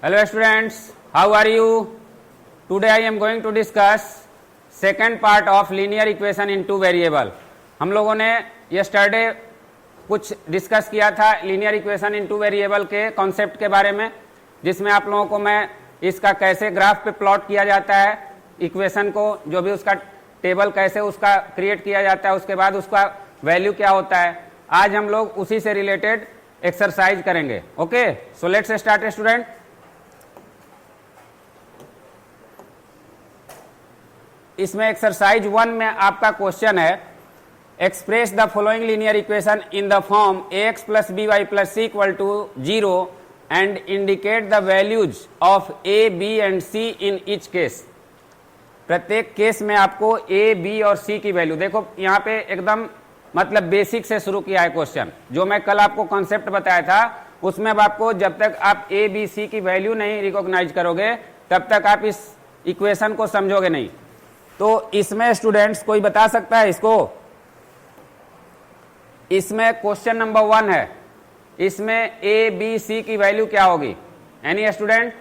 Hello students, how are you? Today I am going to discuss second part of linear equation in two variable. हम लोगों ने yesterday कुछ discuss किया था linear equation in two variable के concept के बारे में, जिसमें आप लोगों को मैं इसका कैसे ग्राफ पे प्लॉट किया जाता है, इक्वेशन को जो भी उसका टेबल कैसे उसका क्रिएट किया जाता है, उसके बाद उसका वैल्यू क्या होता है। आज हम लोग उसी से रिलेटेड एक्सरसाइज करेंगे। Okay, so let's start student. इसमें एक्सरसाइज 1 में आपका क्वेश्चन है, express the following linear equation in the form ax plus B Y plus C equal to 0 and indicate the values of a, b and c in each case. प्रत्येक case में आपको a, b और c की value, देखो यहाँ पे एकदम मतलब बेसिक से शुरू किया है क्वेश्चन। जो मैं कल आपको कॉन्सेप्ट बताया था उसमें अब आपको जब तक आप a, b, c की वैल्यू नहीं रिकॉग्नाइज करोगे तब तक आप इस इक्वेशन को समझोगे नहीं। तो इसमें स्टूडेंट्स कोई बता सकता है इसको? इसमें क्वेश्चन नंबर 1 है, इसमें a, b, c की वैल्यू क्या होगी? Any student?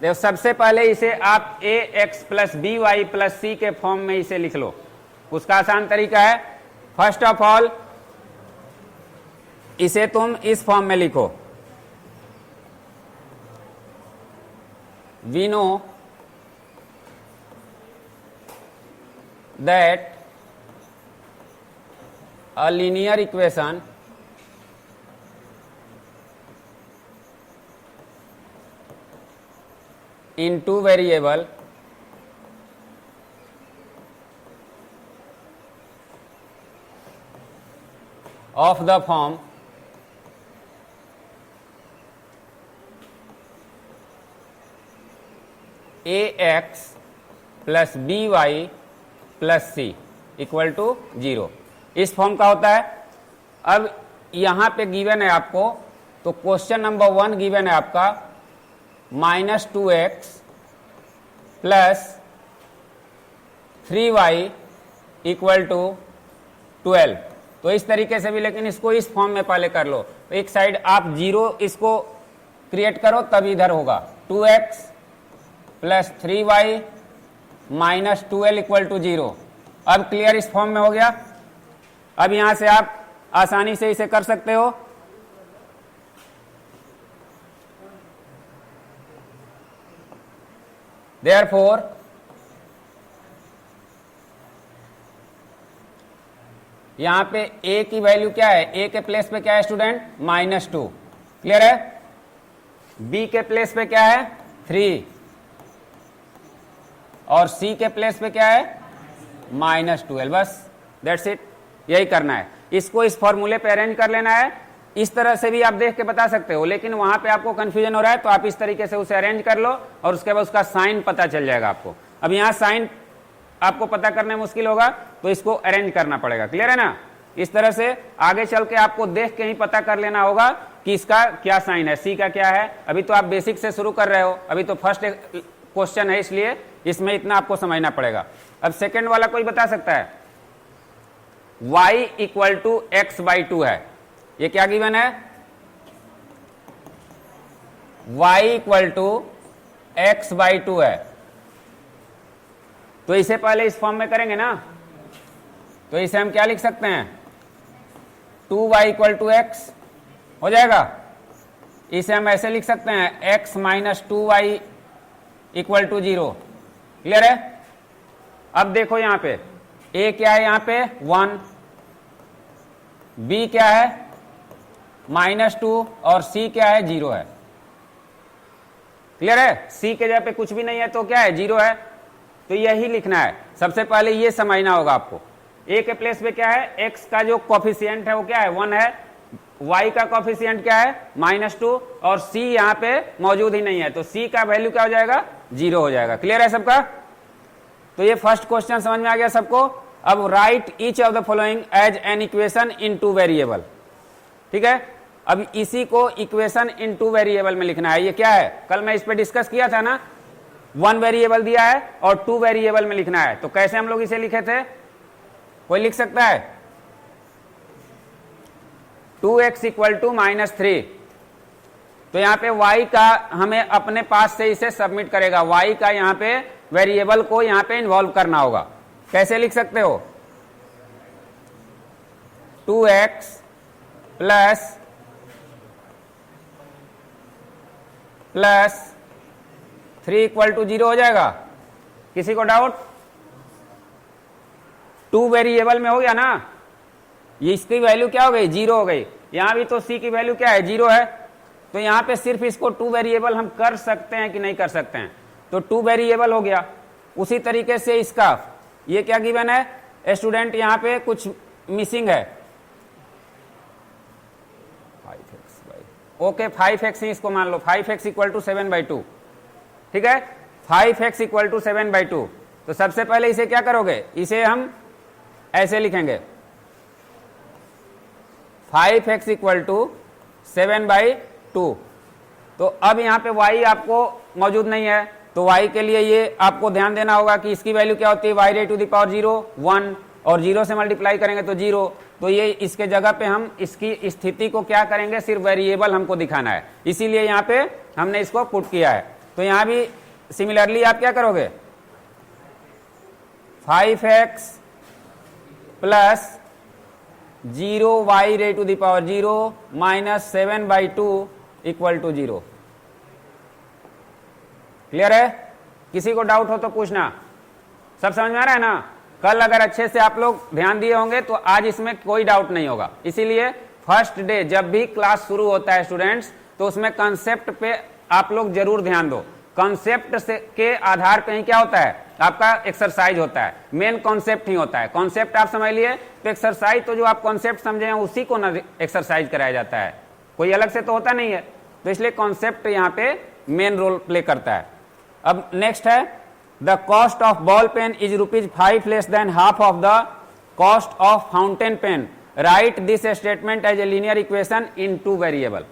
देखो सबसे पहले इसे आप ax plus B Y plus C के फॉर्म में इसे लिख लो। उसका आसान तरीका है, फर्स्ट ऑफ ऑल इसे तुम इस फॉर्म में लिखो। We know that a linear equation in two variable of the form ax plus by plus C equal to 0, इस फॉर्म का होता है। अब यहां पे गिवन है आपको, तो क्वेश्चन नंबर 1 गिवन है आपका -2x plus 3y equal to 12। तो इस तरीके से भी, लेकिन इसको इस फॉर्म में पहले कर लो। तो एक साइड आप 0 इसको क्रिएट करो तब इधर होगा 2x plus 3y -12 equal to 0। अब क्लियर, इस फॉर्म में हो गया। अब यहां से आप आसानी से इसे कर सकते हो। देयरफॉर यहां पे a की वैल्यू क्या है? a के प्लेस पे क्या है स्टूडेंट? -2। क्लियर है? b के प्लेस पे क्या है? 3 और c के प्लेस पे क्या है? -12। बस दैट्स इट, यही करना है। इसको इस फॉर्मूले पे अरेंज कर लेना है। इस तरह से भी आप देख के बता सकते हो, लेकिन वहां पे आपको कंफ्यूजन हो रहा है तो आप इस तरीके से उसे अरेंज कर लो और उसके बाद उसका साइन पता चल जाएगा आपको। अब यहां साइन आपको पता करने मुश्किल होगा तो इसको अरेंज करना पड़ेगा। क्लियर है ना? इस तरह से आगे चल के आपको देख के ही पता कर लेना होगा कि इसका क्या साइन है, सी का क्या है। अभी तो आप बेसिक से शुरू कर रहे हो, अभी तो फर्स्ट क्वेश्चन है, इसलिए इसमें इतना आपको समझना पड़ेगा। अब सेकंड वाला कोई बता सकता है? y equal to X by 2 है, ये क्या गिवन है? y equal to X by 2 है। तो इसे पहले इस फॉर्म में करेंगे ना, तो इसे हम क्या लिख सकते हैं? 2y इक्वल टू एक्स हो जाएगा। इसे हम ऐसे लिख सकते हैं x minus 2y equal to 0। Clear है? अब देखो यहां पे a क्या है? यहां पे 1, b क्या है? -2 और c क्या है? 0 है। क्लियर है? c के जगह पे कुछ भी नहीं है तो क्या है? 0 है। तो यही लिखना है। सबसे पहले ये समझना होगा आपको। a के प्लेस पे क्या है? x का जो कॉफिशिएंट है वो क्या है? 1 है। y का कॉफिशिएंट क्या है? -2 और c यहां पे मौजूद ही नहीं है, तो c का वैल्यू क्या हो जाएगा? 0 हो जाएगा। क्लियर है सबका? तो ये फर्स्ट क्वेश्चन समझ में आ गया सबको। अब write each of the following as an equation in two variable. ठीक है, अब इसी को इक्वेशन इन टू वेरिएबल में लिखना है। ये क्या है? कल मैं इस पे डिस्कस किया था ना, 1 वेरिएबल दिया है और 2 वेरिएबल में लिखना है। तो कैसे हम लोग इसे लिखे थे? कोई लिख सकता है? 2x equal to -3। तो यहां पे y का हमें अपने पास से इसे सबमिट करेगा, y का यहां पे वेरिएबल को यहां पे इन्वॉल्व करना होगा। कैसे लिख सकते हो? 2x प्लस 3 इक्वल टू 0 हो जाएगा। किसी को डाउट? 2 वेरिएबल में हो गया ना, ये इसकी वैल्यू क्या हो गई? 0 हो गई। यहां भी तो c की वैल्यू क्या है? 0 है। तो यहां पे सिर्फ इसको 2 वेरिएबल हम कर सकते हैं कि नहीं कर सकते हैं? तो 2 वेरिएबल हो गया। उसी तरीके से इसका ये क्या गिवन है स्टूडेंट? यहां पे कुछ मिसिंग है, 5x ओके 5x ही इसको मान लो, 5x इक्वल टू 7/2। ठीक है, 5x इक्वल टू 7/2। तो सबसे पहले इसे क्या करोगे? इसे हम ऐसे लिखेंगे 5x इक्वल टू 7/2। तो अब यहां पे y आपको मौजूद नहीं है, तो y के लिए ये आपको ध्यान देना होगा कि इसकी वैल्यू क्या होती है? y raised to the power 0 1, और 0 से मल्टीप्लाई करेंगे तो 0। तो ये इसके जगह पे हम इसकी स्थिति को क्या करेंगे? सिर्फ वेरिएबल हमको दिखाना है, इसीलिए यहां पे हमने इसको पुट किया है। तो यहां भी सिमिलरली आप क्या करोगे? 5x plus 0 y raised to the power 0 minus 7/2 equal to 0। Clear है? किसी को डाउट हो तो पूछना। सब समझ में आ रहा है ना? कल अगर अच्छे से आप लोग ध्यान दिए होंगे तो आज इसमें कोई डाउट नहीं होगा। इसीलिए फर्स्ट डे जब भी क्लास शुरू होता है स्टूडेंट्स, तो उसमें कंसेप्ट पे आप लोग जरूर ध्यान दो। कंसेप्ट से के आधार पे ही क्या होता है? आपका एक्सरसाइज होता है, मेन कॉन्सेप्ट ही होता है। कॉन्सेप्ट आप समझ लिए तो एक्सरसाइज तो जो आप कॉन्सेप्ट समझे हैं उसी को ना एक्सरसाइज कराया जाता है, कोई अलग से तो होता नहीं है। तो इसलिए कॉन्सेप्ट यहाँ पे मेन रोल प्ले करता है। अब नेक्स्ट है the cost of ball pen is ₹5 less than half of the cost of fountain pen. Write this statement as a linear equation in 2 variable.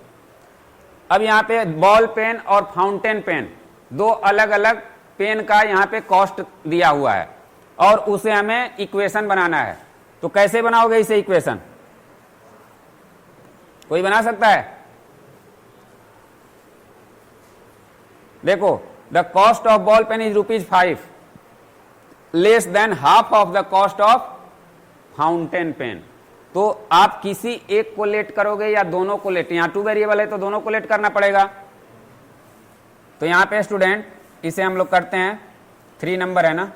अब यहाँ पे बॉल पेन और फाउंटेन पेन दो अलग अलग पेन का यहाँ पे कॉस्ट दिया हुआ है और उसे हमें इक्वेशन बनाना है। तो कैसे बनाओगे इसे इक्वेशन? कोई बना सकता है? देखो, the cost of ball pen is ₹5 less than half of the cost of fountain pen. तो आप किसी एक को लेट करोगे या दोनों को लेट? यहां 2 वेरिएबल है तो दोनों को लेट करना पड़ेगा। तो यहां पे स्टूडेंट इसे हम लोग करते हैं, 3 नंबर है ना,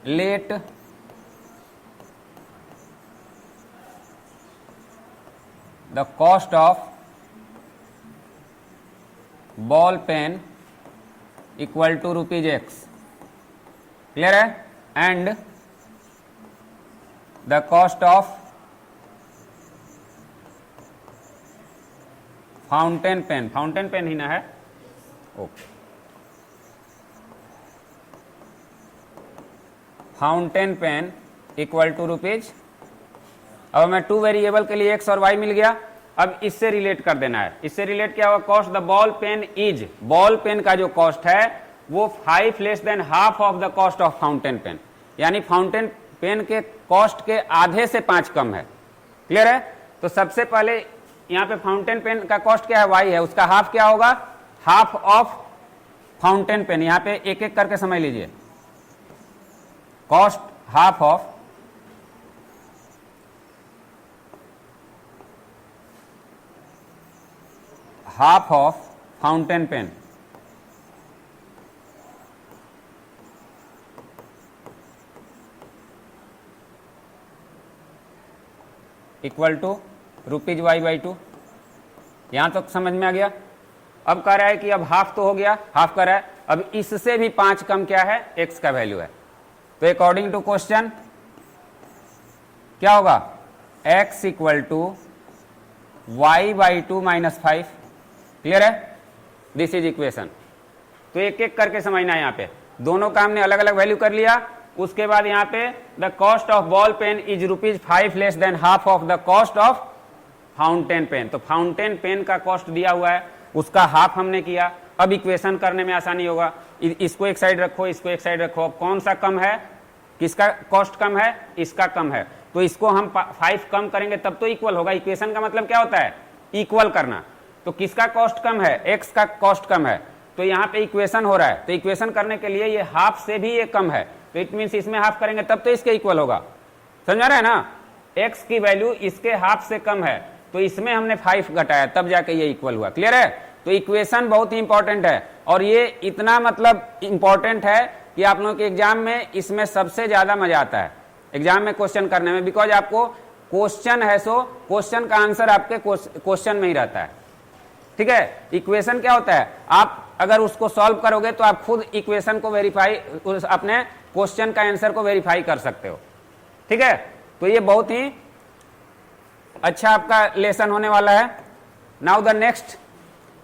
let the cost of ball pen equal to ₹X। Clear है? And the cost of fountain pen, fountain pen ही ना है, okay, fountain pen equal to ₹। अब हमें 2 वेरिएबल के लिए x और y मिल गया। अब इससे रिलेट कर देना है। इससे रिलेट क्या होगा? Cost the ball pen is, ball pen का जो कॉस्ट है वो 5 less than half of the cost of fountain pen, यानी फाउंटेन पेन के कॉस्ट के आधे से 5 कम है। क्लियर है? तो सबसे पहले यहाँ पे फाउंटेन पेन का कॉस्ट क्या है? y है, उसका हाफ क्या होगा? Half of fountain pen. यहाँ पे एक एक करके समझ लीजिए। Cost half of fountain pen equal to ₹y/2। यहां तक समझ में आ गया? अब कह रहा है कि अब हाफ तो हो गया, हाफ कर रहा है, अब इससे भी 5 कम क्या है? x का वैल्यू है। तो अकॉर्डिंग टू क्वेश्चन क्या होगा? x equal to y/2 minus 5। Clear है? This is equation. तो एक एक करके समझना है। यहाँ पे दोनों का हमने अलग अलग वैल्यू कर लिया। उसके बाद यहाँ पे the cost of ball pen is ₹5 less than half of the cost of fountain pen. तो फाउंटेन पेन का कॉस्ट दिया हुआ है, उसका हाफ हमने किया। अब इक्वेशन करने में आसानी होगा। इसको एक साइड रखो, इसको एक साइड रखो। अब कौन सा कम है? किसका कॉस्ट कम है? इसका कम है। तो इसको हम 5 कम करेंगे तब तो इक्वल होगा। इक्वेशन का मतलब क्या होता है, इक्वल करना। तो किसका कॉस्ट कम है, x का कॉस्ट कम है, तो यहाँ पे इक्वेशन हो रहा है, तो इक्वेशन करने के लिए ये हाफ से भी ये कम है, तो इट मीन्स इसमें हाफ करेंगे तब तो इसके इक्वल होगा। समझा रहे हैं ना, x की वैल्यू इसके हाफ से कम है, तो इसमें हमने 5 घटाया तब जाके ये इक्वल हुआ। क्लियर है? तो इक्वेशन बहुत ही इंपॉर्टेंट है, और ये इतना मतलब इंपॉर्टेंट है कि आप लोगों के एग्जाम में इसमें सबसे ज्यादा मजा आता है एग्जाम में क्वेश्चन करने में, बिकॉज आपको क्वेश्चन है सो क्वेश्चन का आंसर आपके क्वेश्चन में ही रहता है। ठीक है, इक्वेशन क्या होता है, आप अगर उसको सॉल्व करोगे तो आप खुद इक्वेशन को वेरीफाई, अपने क्वेश्चन का आंसर को वेरीफाई कर सकते हो। ठीक है, तो ये बहुत ही अच्छा आपका लेसन होने वाला है। नाउ द नेक्स्ट,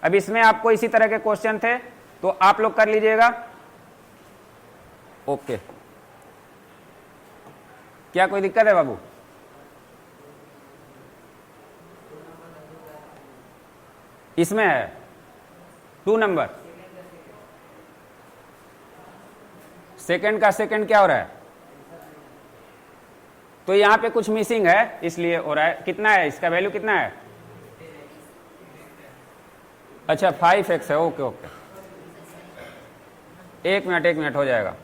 अब इसमें आपको इसी तरह के क्वेश्चन थे तो आप लोग कर लीजिएगा। ओके, क्या कोई दिक्कत है बाबू? इसमें है 2 नंबर, सेकंड का सेकंड क्या हो रहा है, तो यहां पे कुछ मिसिंग है इसलिए हो रहा है। कितना है इसका वैल्यू, कितना है? अच्छा 5x है। ओके ओके, एक मिनट हो जाएगा,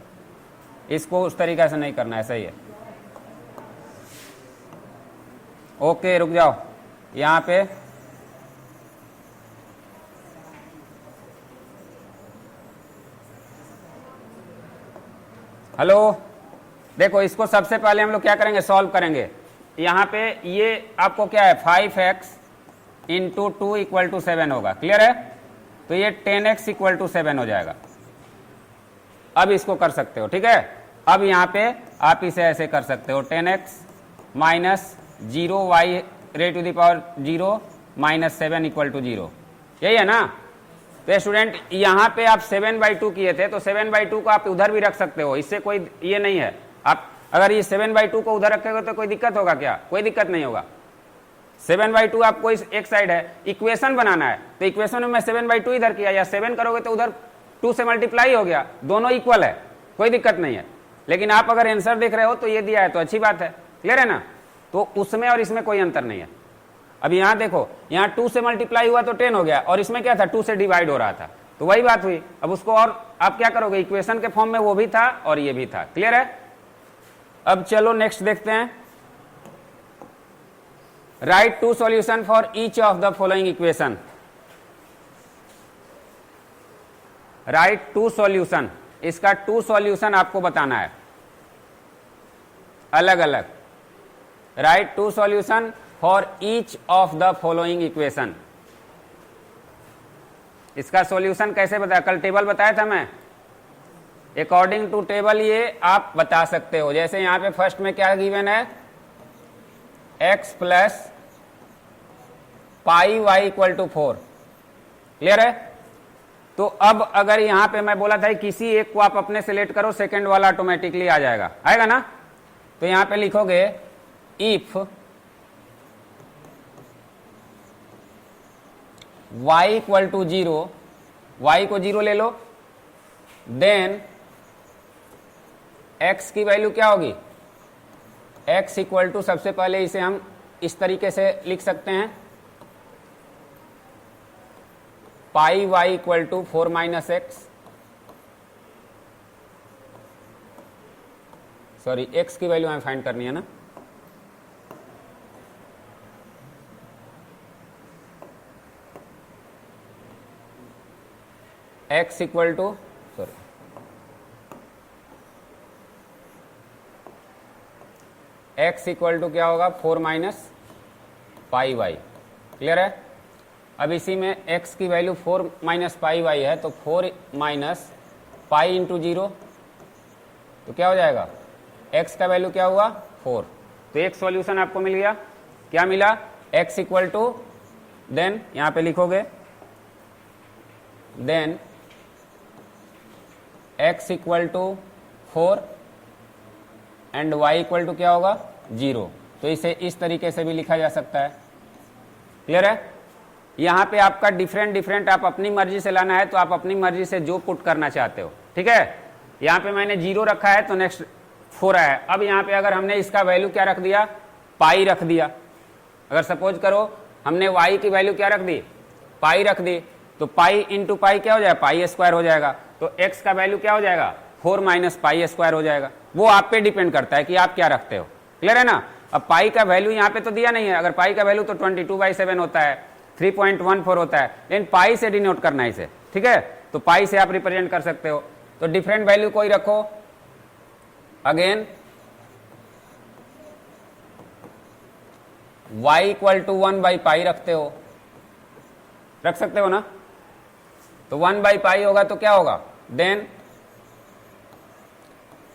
इसको उस तरीका से नहीं करना है, सही है। ओके रुक जाओ, यहां पे हेलो, देखो इसको सबसे पहले हम लोग क्या करेंगे, सॉल्व करेंगे। यहां पे ये आपको क्या है, 5x इंटू 2 इक्वल टू 7 होगा। क्लियर है? तो ये 10x इक्वल टू 7 हो जाएगा। अब इसको कर सकते हो। ठीक है, अब यहां पे आप इसे ऐसे कर सकते हो, 10x minus 0y raise to the power 0 minus 7 equal to 0, यही है ना। तो स्टूडेंट यहां पे आप 7/2 किए थे, तो 7/2 को आप उधर भी रख सकते हो, इससे कोई ये नहीं है। आप अगर ये 7/2 को उधर रखेंगे तो कोई दिक्कत होगा क्या? कोई दिक्कत नहीं होगा। 7/2 आपको एक साइड है, इक्वेशन बनाना है, तो इक्वेशन में मैं 7/2 इधर किया, या 7 करोगे तो उधर 2 से मल्टीप्लाई हो गया, दोनों इक्वल है, कोई दिक्कत नहीं है। लेकिन आप अगर आंसर देख रहे हो तो ये दिया है तो अच्छी बात है। क्लियर है ना? तो उसमें और इसमें कोई अंतर नहीं है। अब यहां देखो, यहां 2 से मल्टीप्लाई हुआ तो 10 हो गया, और इसमें क्या था, 2 से डिवाइड हो रहा था, तो वही बात हुई। अब उसको और आप क्या करोगे, इक्वेशन के फॉर्म में वो भी था और ये भी था। क्लियर है? अब चलो नेक्स्ट देखते हैं। Right 2 solution for each of the following equation. Right 2 solution, इसका 2 सॉल्यूशन आपको बताना है अलग अलग। Right 2 solution for each of the following equation. इसका सॉल्यूशन कैसे बताया, कल टेबल बताया था मैं, अकॉर्डिंग टू टेबल ये आप बता सकते हो। जैसे यहां पे फर्स्ट में क्या गिवन है, x plus pi Y equal to 4। Clear है? तो अब अगर यहां पे मैं बोला था किसी एक को आप अपने सेलेक्ट करो, सेकंड वाला ऑटोमेटिकली आ जाएगा, आएगा ना। तो यहां पे लिखोगे if y equal to 0, y को 0 ले लो, देन x की वैल्यू क्या होगी, x इक्वल टू, सबसे पहले इसे हम इस तरीके से लिख सकते हैं, pi y equal to 4 minus X, sorry x की वैल्यू हमें फाइंड करनी है ना, x equal to, sorry x equal to क्या होगा, 4 माइनस पाई वाई। क्लियर है? अब इसी में x की वैल्यू 4 माइनस पाई वाई है, तो 4 माइनस पाई इंटू 0, तो क्या हो जाएगा, x का वैल्यू क्या हुआ, 4। तो एक सॉल्यूशन आपको मिल गया। क्या मिला, x इक्वल टू, देन यहां पे लिखोगे, then x equal to 4 and y equal to क्या होगा, 0। तो इसे इस तरीके से भी लिखा जा सकता है। क्लियर है? यहां पे आपका डिफरेंट आप अपनी मर्जी से लाना है तो आप अपनी मर्जी से जो पुट करना चाहते हो। ठीक है? यहां पे मैंने 0 रखा है तो नेक्स्ट 4 आया। अब यहाँ पे अगर हमने इसका वैल्यू क्या रख दिया, पाई रख दिया, अगर सपोज करो हमने y की वैल्यू क्या रख दी, पाई रख दी, तो पाई इंटू पाई क्या हो जाएगा, पाई स्क्वायर हो जाएगा। तो x का वैल्यू क्या हो जाएगा, 4 माइनस पाई स्क्वायर हो जाएगा। वो आप पे डिपेंड करता है कि आप क्या रखते हो। क्लियर है ना। अब पाई का वैल्यू यहाँ पे तो दिया नहीं है, अगर पाई का वैल्यू तो 22/7 होता है, 3.14 होता है, लेकिन पाई से डिनोट करना है इसे, ठीक है। तो पाई से आप रिप्रेजेंट कर सकते हो। तो डिफरेंट वैल्यू कोई रखो, अगेन y इक्वल टू 1/पाई रखते हो, रख सकते हो ना। तो 1/पाई होगा तो क्या होगा, then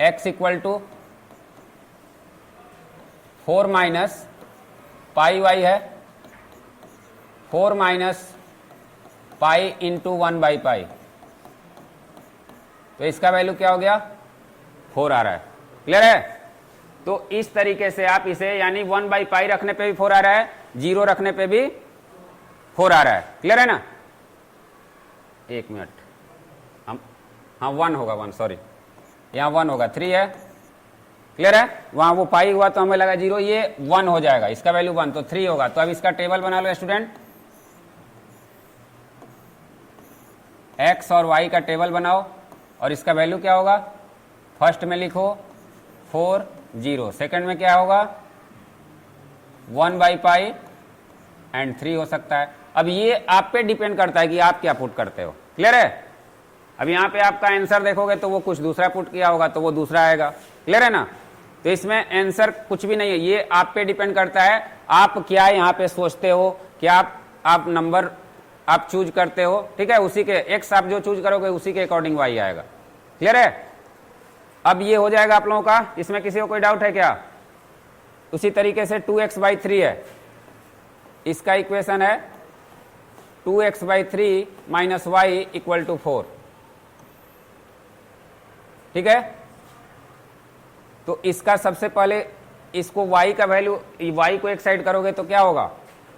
x equal to 4 minus pi y है, 4 माइनस पाई इंटू 1/पाई, तो इसका वैल्यू क्या हो गया, 4 आ रहा है। क्लियर है। तो इस तरीके से आप इसे, यानी 1/पाई रखने पे भी 4 आ रहा है, 0 रखने पे भी 4 आ रहा है। क्लियर है ना। एक मिनट, हम हाँ 1 होगा, 1 सॉरी, यहाँ 1 होगा, 3 है। क्लियर है। वहां वो पाई हुआ तो हमें लगा 0, ये 1 हो जाएगा, इसका वैल्यू 1, तो 3 होगा। तो अब इसका टेबल बना लो स्टूडेंट, x और y का टेबल बनाओ, और इसका वैल्यू क्या होगा, फर्स्ट में लिखो 4 0, सेकंड में क्या होगा 1/पाई एंड 3 हो सकता है। अब ये आप पे डिपेंड करता है कि आप क्या पुट करते हो। क्लियर है। अब यहाँ पे आपका आंसर देखोगे तो वो कुछ दूसरा पुट किया होगा तो वो दूसरा आएगा। क्लियर है ना। तो इसमें आंसर कुछ भी नहीं है, ये आप पे डिपेंड करता है आप क्या यहाँ पे सोचते हो, क्या आप नंबर आप चूज करते हो, ठीक है। उसी के एक्स आप जो चूज करोगे उसी के अकॉर्डिंग वाई आएगा। क्लियर है। अब ये हो जाएगा आप लोगों का, इसमें किसी को कोई डाउट है क्या। उसी तरीके से 2x/3 है, इसका इक्वेशन है 2x/3 minus Y equal to 4, ठीक है। तो इसका सबसे पहले इसको y का वैल्यू, y को एक साइड करोगे तो क्या होगा,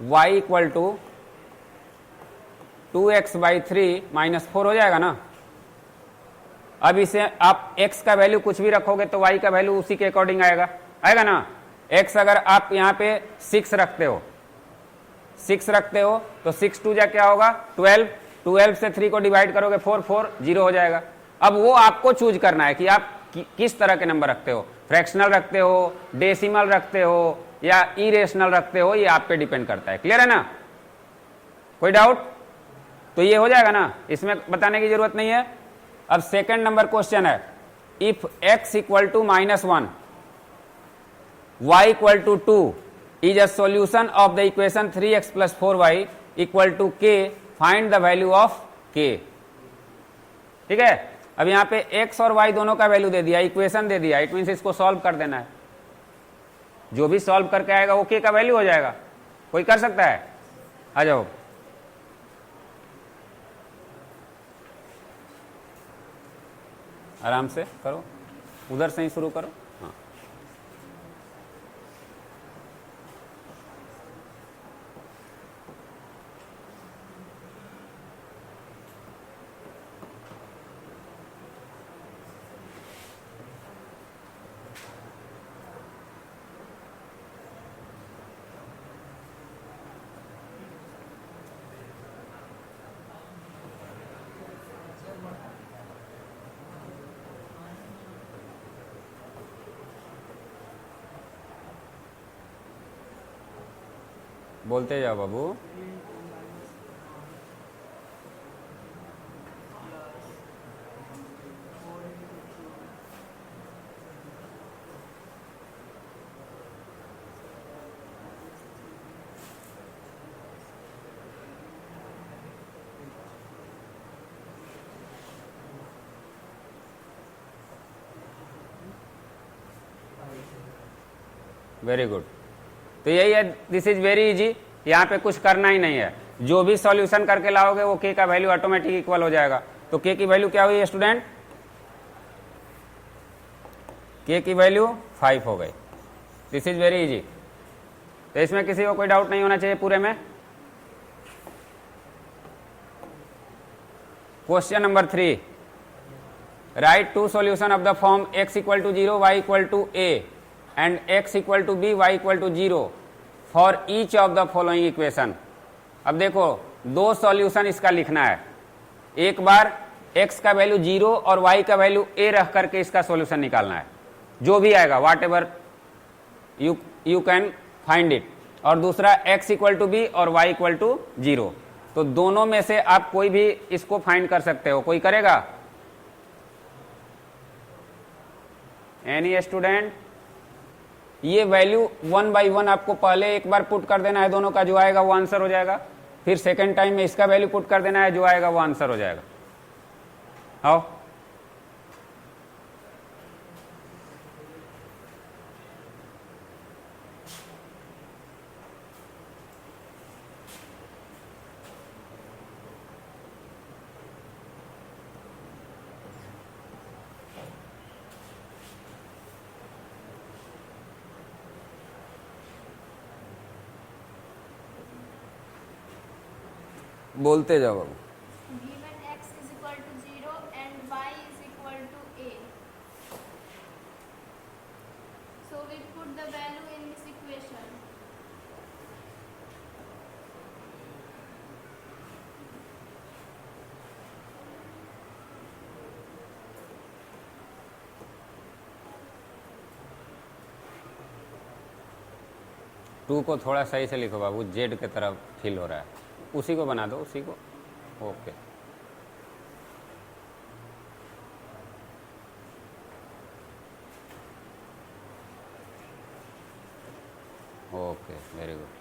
y equal to 2x/3 minus 4 हो जाएगा ना। अब इसे आप x का वैल्यू कुछ भी रखोगे तो y का वैल्यू उसी के अकॉर्डिंग आएगा, आएगा ना। x अगर आप यहाँ पे 6 रखते हो, 6 रखते हो तो 6 2 जा क्या होगा 12, 12 से 3 को डिवाइड करोगे 4, 4 0 हो जाएगा। अब वो आपको चूज करना है कि आप किस तरह के नंबर रखते हो, फ्रैक्शनल रखते हो, डेसिमल रखते हो, या इरेशनल रखते हो, ये आप पे डिपेंड करता है। क्लियर है ना। कोई डाउट। तो ये हो जाएगा ना, इसमें बताने की जरूरत नहीं है। अब सेकंड नंबर क्वेश्चन है, if x equal to -1 y equal to 2 is a solution of the equation 3x + 4y equal to k, find the value of k। ठीक है। अब यहां पे x और y दोनों का वैल्यू दे दिया, इक्वेशन दे दिया, इट मीन्स इसको सॉल्व कर देना है। जो भी सॉल्व करके आएगा वो k का वैल्यू हो जाएगा। कोई कर सकता है, आ जाओ। आराम से करो, उधर से ही शुरू करो। हाँ, बोलते जाओ बाबू। Very good. तो यही है, दिस इज वेरी इजी। यहाँ पे कुछ करना ही नहीं है, जो भी सॉल्यूशन करके लाओगे वो k का वैल्यू ऑटोमेटिक इक्वल हो जाएगा। तो k की वैल्यू क्या हुई स्टूडेंट, k की वैल्यू 5 हो गई। This is very easy. तो इसमें किसी को कोई डाउट नहीं होना चाहिए पूरे में। Question number 3, write two solution of the form x equal to 0 y equal to a and x equal to b y equal to 0 for each of the following equation. अब देखो दो सॉल्यूशन इसका लिखना है, एक बार x का value 0 और y का वैल्यू a रख करके इसका सॉल्यूशन निकालना है, जो भी आएगा whatever you can find it, और दूसरा x इक्वल टू बी और y इक्वल टू 0। तो दोनों में से आप कोई भी इसको फाइंड कर सकते हो, कोई करेगा? Any student? ये वैल्यू 1 बाई 1 आपको पहले एक बार पुट कर देना है, दोनों का जो आएगा वो आंसर हो जाएगा, फिर सेकेंड टाइम में इसका वैल्यू पुट कर देना है, जो आएगा वो आंसर हो जाएगा। आओ बोलते जाओ बाबू। Given x is equal to 0 and y is equal to a. So we put the value in this equation. Two को थोड़ा सही से लिखो बाबू, जेड की तरफ फील हो रहा है, उसी को बना दो, उसी को। Okay okay very good.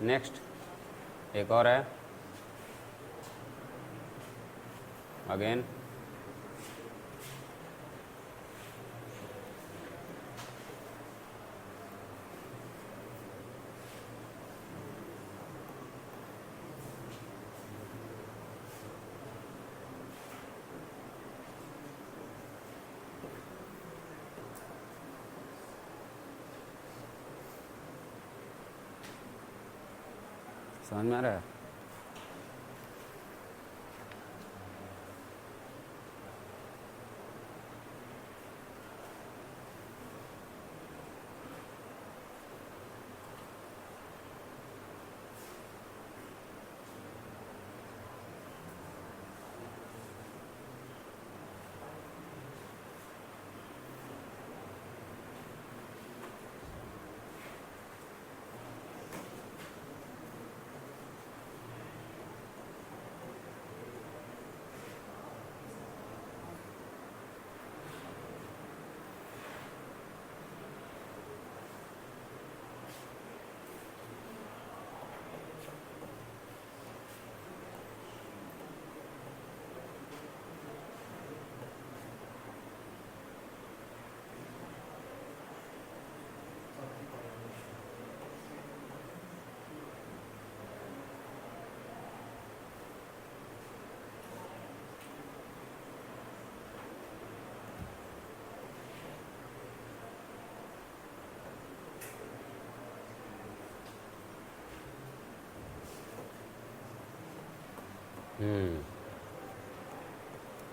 Next एक और है, अगेन समझ में आ रहा है?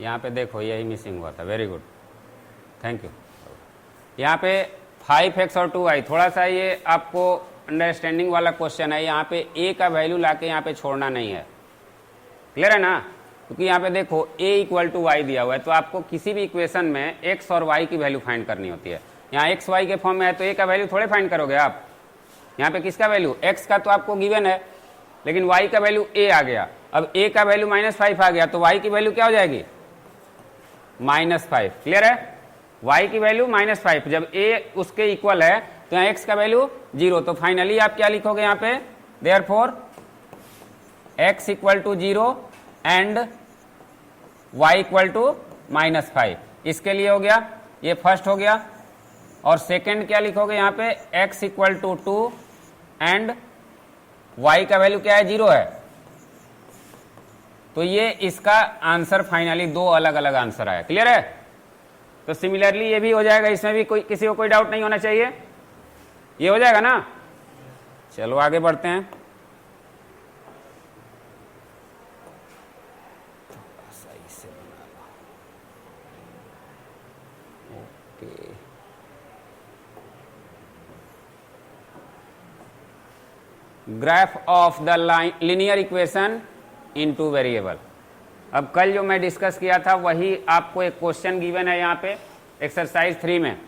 यहाँ पे देखो यही मिसिंग हुआ था, वेरी गुड, थैंक यू। यहाँ पे 5x और 2y, थोड़ा सा ये आपको अंडरस्टैंडिंग वाला क्वेश्चन है, यहाँ पे a का वैल्यू लाके यहाँ पे छोड़ना नहीं है, क्लियर है ना? क्योंकि यहाँ पे देखो a इक्वल टू वाई दिया हुआ है, तो आपको किसी भी इक्वेशन में x और y की वैल्यू फाइंड करनी होती है। यहाँ x y के फॉर्म में है तो a का वैल्यू थोड़े फाइंड करोगे आप, यहाँ पे किसका वैल्यू, x का तो आपको गिवन है, लेकिन y का वैल्यू a आ गया। अब a का वैल्यू -5 आ गया, तो y की वैल्यू क्या हो जाएगी, -5, क्लियर है? y की वैल्यू -5, जब a उसके इक्वल है तो यहाँ x का वैल्यू 0, तो फाइनली आप क्या लिखोगे यहाँ पे, therefore x equal to 0 and y equal to -5, इसके लिए हो गया, ये फर्स्ट हो गया। और सेकंड क्या लिखोगे यहाँ पे, x equal to 2 and y का वैल्यू क्या है, 0 है। तो ये इसका आंसर फाइनली दो अलग अलग आंसर आया। क्लियर है? तो सिमिलरली ये भी हो जाएगा, इसमें भी कोई किसी को कोई डाउट नहीं होना चाहिए, ये हो जाएगा ना। चलो आगे बढ़ते हैं। सही से बना लो। Okay, graph of the linear equation in two variable. अब कल जो मैं डिस्कस किया था वही आपको एक क्वेश्चन गिवन है यहाँ पे एक्सरसाइज 3 में।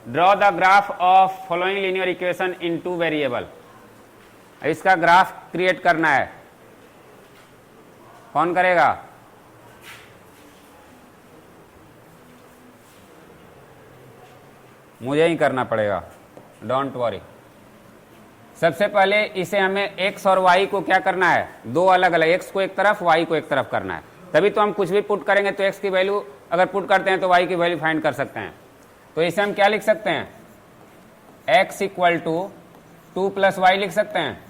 Draw the graph of following linear equation in two variable. इसका ग्राफ क्रिएट करना है, कौन करेगा? मुझे ही करना पड़ेगा, डोंट वरी। सबसे पहले इसे हमें x और y को क्या करना है, दो अलग अलग, x को एक तरफ y को एक तरफ करना है। तभी तो हम कुछ भी पुट करेंगे तो x की वैल्यू अगर पुट करते हैं तो y की वैल्यू फाइंड कर सकते हैं। तो इसे हम क्या लिख सकते हैं, x equal to 2 plus Y लिख सकते हैं,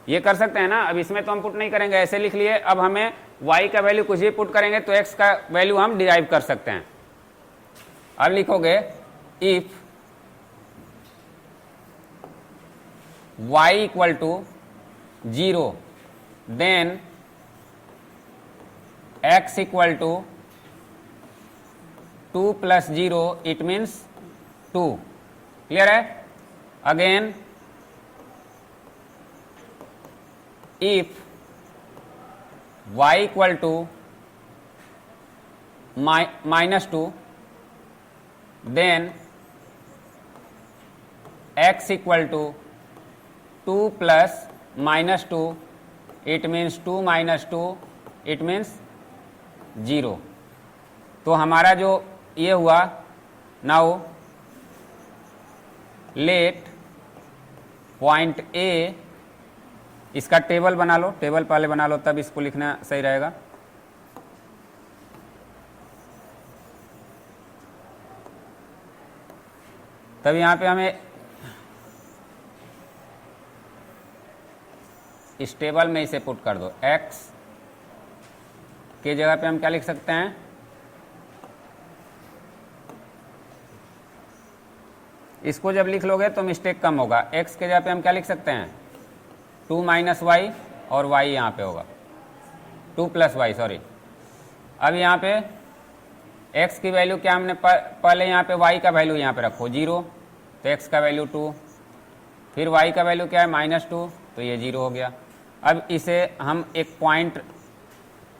ये कर सकते हैं ना। अब इसमें तो हम पुट नहीं करेंगे, ऐसे लिख लिए। अब हमें y का वैल्यू कुछ भी पुट करेंगे तो x का वैल्यू हम डिराइव कर सकते हैं। अब लिखोगे if y equal to 0 then x equal to 2 plus 0 it means 2। Clear है? Again if y equal to -2 then x equal to 2 plus -2 it means 2 minus 2 it means 0। तो हमारा जो ये हुआ, नाउ लेट पॉइंट ए, इसका table बना लो, table पहले बना लो तब इसको लिखना सही रहेगा। तब यहां पे हमें इस टेबल में इसे पुट कर दो। x के जगह पे हम क्या लिख सकते हैं, इसको जब लिख लोगे तो मिस्टेक कम होगा। x के जगह पे हम क्या लिख सकते हैं, 2 माइनस वाई, और y यहाँ पे होगा 2 प्लस वाई, सॉरी। अब यहाँ पे x की वैल्यू क्या हमने पहले यहाँ पे y का वैल्यू यहाँ पे रखो 0, तो x का वैल्यू 2, फिर y का वैल्यू क्या है -2, तो ये 0 हो गया। अब इसे हम एक पॉइंट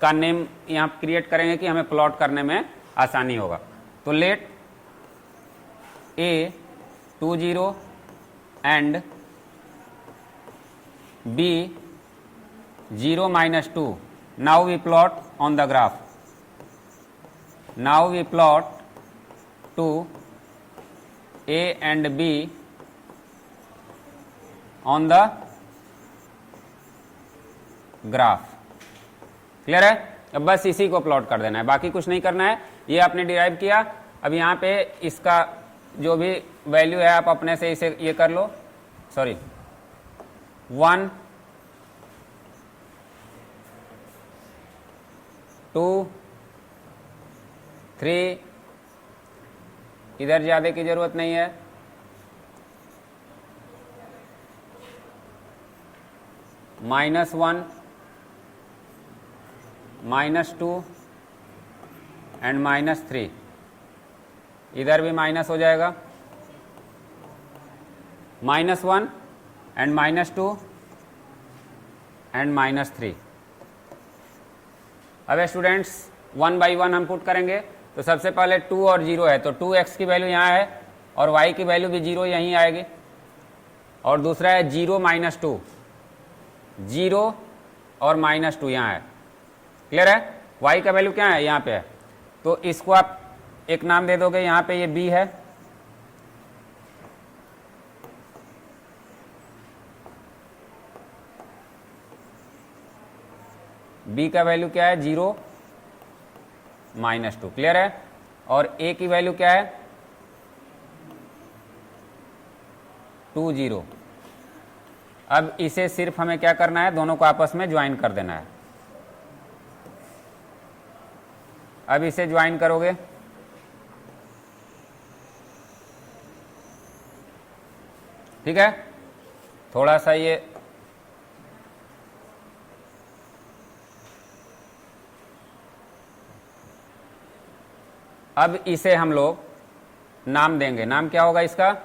का नेम यहाँ क्रिएट करेंगे कि हमें प्लॉट करने में आसानी होगा। तो let a 2 0 and b 0 -2। Now we plot on the graph, now we plot two a and b on the graph. Clear है? अब बस इसी को प्लॉट कर देना है, बाकी कुछ नहीं करना है। ये आपने डिराइव किया। अब यहाँ पे इसका जो भी वैल्यू है आप अपने से इसे ये कर लो, सॉरी 1 2 3, इधर ज्यादा की जरूरत नहीं है, -1 -2 एंड -3, इधर भी माइनस हो जाएगा, -1 एंड -2 एंड -3। अब स्टूडेंट्स 1 बाई 1 हम पुट करेंगे। तो सबसे पहले 2 और 0 है, तो 2x की वैल्यू यहाँ है और y की वैल्यू भी 0 यहीं आएगी। और दूसरा है 0 -2, 0 और -2 यहाँ है। क्लियर है? y का वैल्यू क्या है, यहाँ पे है, तो इसको आप एक नाम दे दोगे, यहाँ पे ये b है, b का वैल्यू क्या है, 0 -2। क्लियर है? और a की वैल्यू क्या है, 20। अब इसे सिर्फ हमें क्या करना है, दोनों को आपस में ज्वाइन कर देना है। अब इसे ज्वाइन करोगे, ठीक है। थोड़ा सा ये अब इसे हम लोग नाम देंगे। नाम क्या होगा इसका,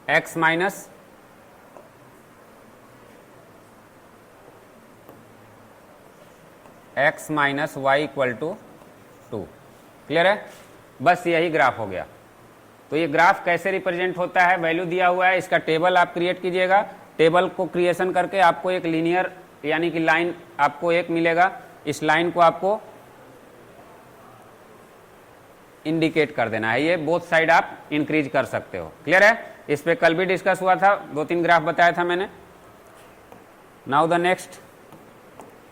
x minus Y equal to 2। Clear है, बस यही ग्राफ हो गया। तो ये ग्राफ कैसे रिप्रेजेंट होता है, वैल्यू दिया हुआ है, इसका टेबल आप क्रिएट कीजिएगा। टेबल को क्रिएशन करके आपको एक लीनियर यानी कि लाइन आपको एक मिलेगा। इस लाइन को आपको इंडिकेट कर देना है। ये बोथ साइड आप इंक्रीज कर सकते हो। क्लियर है, इस पे कल भी डिस्कस हुआ था, 2-3 ग्राफ बताया था मैंने। Now the next,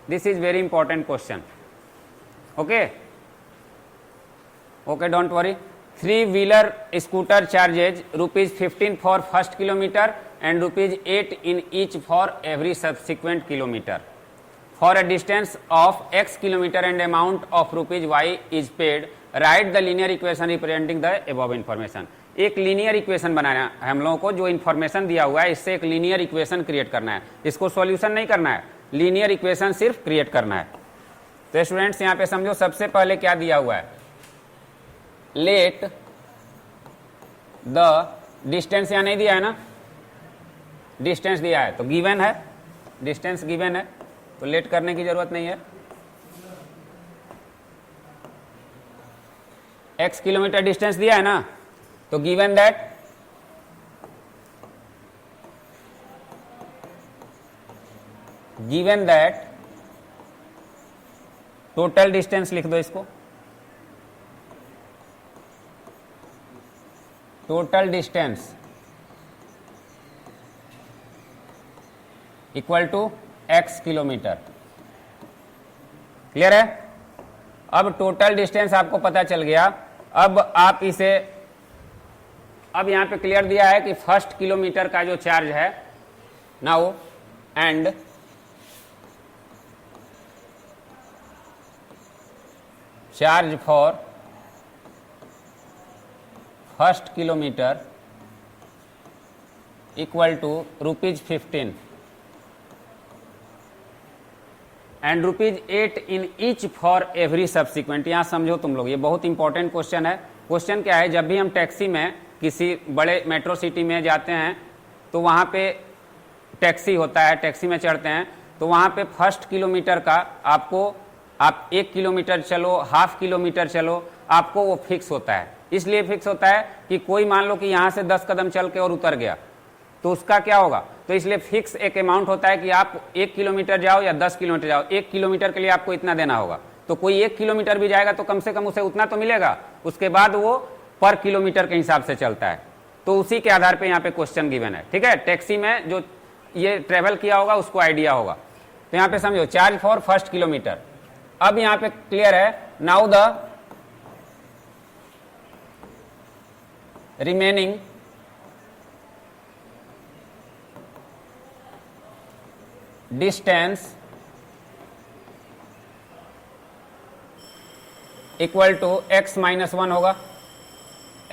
this is very important question. Okay okay, don't worry. 3-wheeler scooter charges ₹15 for first kilometer and ₹8 in each for every subsequent kilometer. For a distance of x kilometer and amount of ₹y is paid, write the linear equation representing the above information. एक linear equation बनाना है हम लोगों को, जो information दिया हुआ है इससे एक लीनियर इक्वेशन क्रिएट करना है। इसको सॉल्यूशन नहीं करना है, लीनियर इक्वेशन सिर्फ क्रिएट करना है। तो स्टूडेंट्स यहाँ पे समझो, सबसे पहले क्या दिया हुआ है, लेट द डिस्टेंस, यहाँ नहीं दिया है ना, डिस्टेंस दिया है तो गिवन है, डिस्टेंस गिवन है तो लेट करने की जरूरत नहीं है। x किलोमीटर डिस्टेंस दिया है ना, तो गिवन दैट टोटल डिस्टेंस लिख दो इसको, total distance equal to x kilometre. Clear है, अब टोटल डिस्टेंस आपको पता चल गया। अब आप इसे, अब यहां पे क्लियर दिया है कि फर्स्ट किलोमीटर का जो चार्ज है now and charge for first kilometre equal to ₹15 and ₹8 in each for every subsequent. यहां समझो तुम लोग, ये बहुत इंपॉर्टेंट क्वेश्चन है। क्वेश्चन क्या है, जब भी हम टैक्सी में किसी बड़े मेट्रो सिटी में जाते हैं तो वहां पे टैक्सी होता है, टैक्सी में चढ़ते हैं तो वहां पे फर्स्ट किलोमीटर का आपको, आप 1 किलोमीटर चलो, हाफ किलोमीटर चलो, आपको वो फिक्स होता है। इसलिए फिक्स होता है कि कोई मान लो कि यहां से 10 कदम चल के और उतर गया तो उसका क्या होगा, तो इसलिए फिक्स एक अमाउंट होता है कि आप 1 किलोमीटर जाओ या 10 किलोमीटर जाओ, 1 किलोमीटर के लिए आपको इतना देना होगा। तो कोई 1 किलोमीटर भी जाएगा तो कम से कम उसे उतना तो मिलेगा, उसके बाद वो पर किलोमीटर के हिसाब से चलता है। तो उसी के आधार पे यहाँ पे क्वेश्चन गिवन है। ठीक है, टैक्सी में जो ये ट्रेवल किया होगा उसको आइडिया होगा। तो यहाँ पे समझो, चार्ज फॉर फर्स्ट किलोमीटर। अब यहाँ पे क्लियर है, now the remaining distance equal to x minus 1 होगा,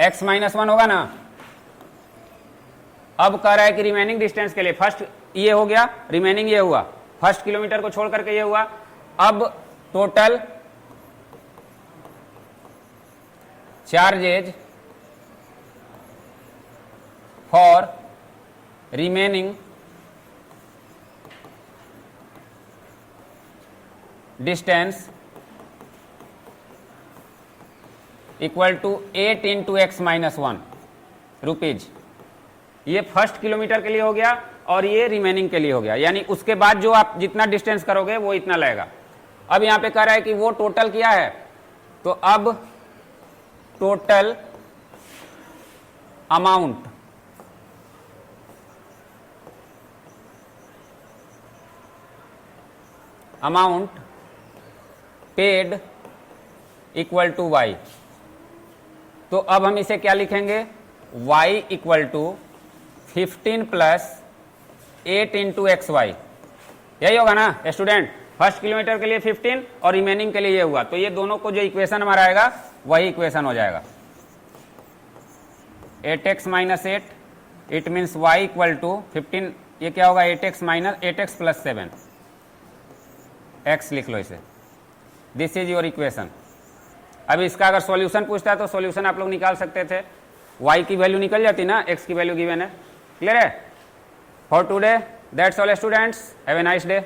x माइनस 1 होगा ना। अब कह रहा है कि रिमेनिंग डिस्टेंस के लिए फर्स्ट ये हो गया, रिमेनिंग ये हुआ, फर्स्ट किलोमीटर को छोड़ करके ये हुआ। अब total charges for remaining distance equal to 8 into x minus 1 rupees. ये फर्स्ट किलोमीटर के लिए हो गया और ये रिमेनिंग के लिए हो गया, यानी उसके बाद जो आप जितना डिस्टेंस करोगे वो इतना लगेगा। अब यहां पे कह रहा है कि वो टोटल क्या है, तो अब total amount paid equal to y। तो अब हम इसे क्या लिखेंगे, y equal to 15 plus 8 into X Y, यही होगा ना स्टूडेंट। फर्स्ट किलोमीटर के लिए 15 और रिमेनिंग के लिए ये हुआ, तो ये दोनों को जो इक्वेशन हमारा आएगा वही इक्वेशन हो जाएगा। 8x minus 8 it means y equal to 15, ये क्या होगा 8x minus 8x plus 7, x लिख लो इसे, दिस इज योर इक्वेशन। अभी इसका अगर सॉल्यूशन पूछता है तो सॉल्यूशन आप लोग निकाल सकते थे, y की वैल्यू निकल जाती ना, x की वैल्यू गिवन है। क्लियर है? For today that's all students, have a nice day.